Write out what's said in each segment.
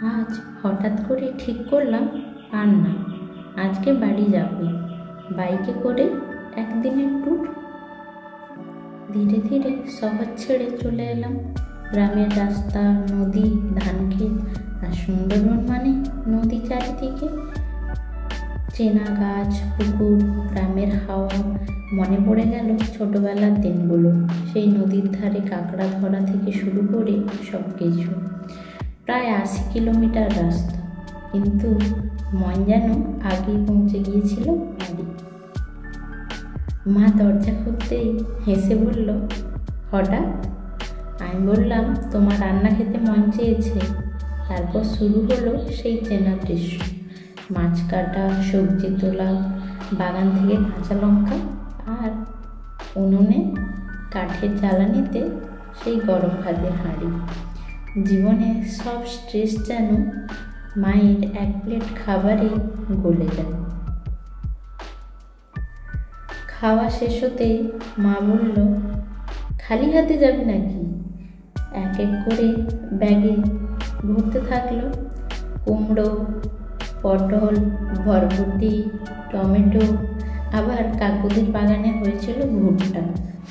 আজ হঠাৎ করে ঠিক করলাম আর না, আজকে বাড়ি যাবই। বাইকে করে একদিনের ট্যুর। ধীরে ধীরে শহর ছেড়ে চলে এলাম। গ্রামের রাস্তা, নদী, ধানক্ষেত আর সুন্দরবন মানে নদী চারিদিকে, চেনা গাছ, পুকুর, গ্রামের হাওয়া। মনে পড়ে গেল ছোটবেলার দিনগুলো, সেই নদীর ধারে কাঁকড়া ধরা থেকে শুরু করে সব কিছু। প্রায় 80 কিলোমিটার রাস্তা, কিন্তু মন যেন আগেই পৌঁছে গিয়েছিল বাড়ি। মা দরজা খুলতেই হেসে বলল, হঠাৎ? আমি বললাম, তোমার রান্না খেতে মন চেয়েছে। তারপর শুরু হলো সেই চেনা দৃশ্য, মাছ কাটা, সবজি তোলা, বাগান থেকে কাঁচা লঙ্কা, আর উনুনে কাঠের জ্বালানিতে সেই গরম ভাতের হাঁড়ি। জীবনে সব স্ট্রেস যেন মায়ের এক প্লেট খাবারে গলে যায়। খাওয়া শেষ হতেই মা বলল, খালি হাতে যাবে নাকি? এক এক করে ব্যাগে ভরতে থাকলো কুমড়ো, পটল, বরবটি, টমেটো, আবার কাকুদের বাগানে হয়েছিল ভুট্টা,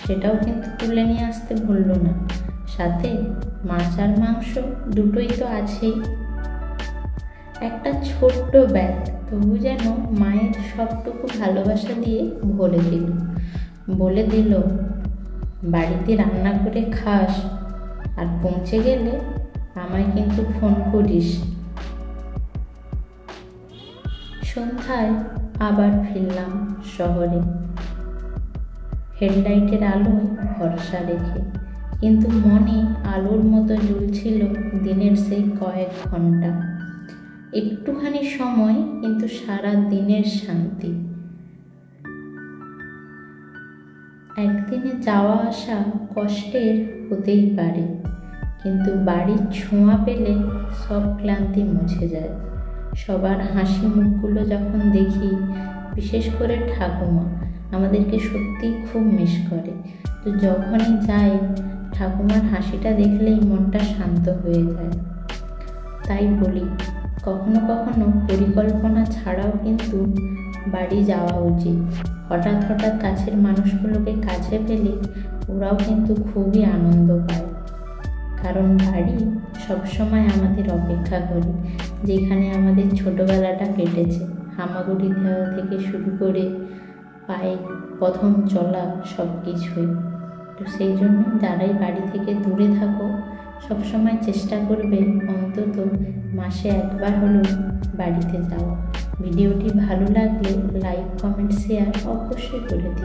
সেটাও কিন্তু তুলে নিয়ে আসতে ভুললো না। সাথে মাছ আর মাংস দুটোই তো আছেই। একটা ছোট্ট ব্যাগ, তবু যেন মায়ের সবটুকু ভালোবাসা দিয়ে ভরে দিল। বলে দিল, বাড়িতে রান্না করে খাস, আর পৌঁছে গেলে আমায় কিন্তু ফোন করিস। সন্ধ্যায় আবার ফিরলাম শহরে, হেডলাইটের আলোয় ভরসা রেখে, কিন্তু মনে আলোর মতো জ্বলছিল দিনের সেই কয়েক ঘন্টা। একটুখানি সময়, কিন্তু সারা দিনের শান্তি। একদিনে যাওয়া আসা কষ্টের হতেই পারে, কিন্তু বাড়ির ছোঁয়া পেলে সব ক্লান্তি মুছে যায়। সবার হাসি মুখগুলো যখন দেখি, বিশেষ করে ঠাকুমা আমাদেরকে সত্যি খুব মিস করে। তো যখনই যাই, ঠাকুমার হাসিটা দেখলেই মনটা শান্ত হয়ে যায়। তাই বলি, কখনো কখনো পরিকল্পনা ছাড়াও কিন্তু বাড়ি যাওয়া উচিত। হঠাৎ হঠাৎ কাছের মানুষগুলোকে কাছে পেলে ওরাও কিন্তু খুবই আনন্দ পায়। কারণ বাড়ি সবসময় আমাদের অপেক্ষা করে, যেখানে আমাদের ছোটোবেলাটা কেটেছে। হামাগুড়ি দেওয়া থেকে শুরু করে পায়ে প্রথম চলা সব কিছুই। তো সেই জন্য যারাই বাড়ি থেকে দূরে থাকো, সবসময় চেষ্টা করবে অন্তত মাসে একবার হলেও বাড়িতে যাওয়া। ভিডিওটি ভালো লাগলে লাইক, কমেন্ট, শেয়ার অবশ্যই করে দিন।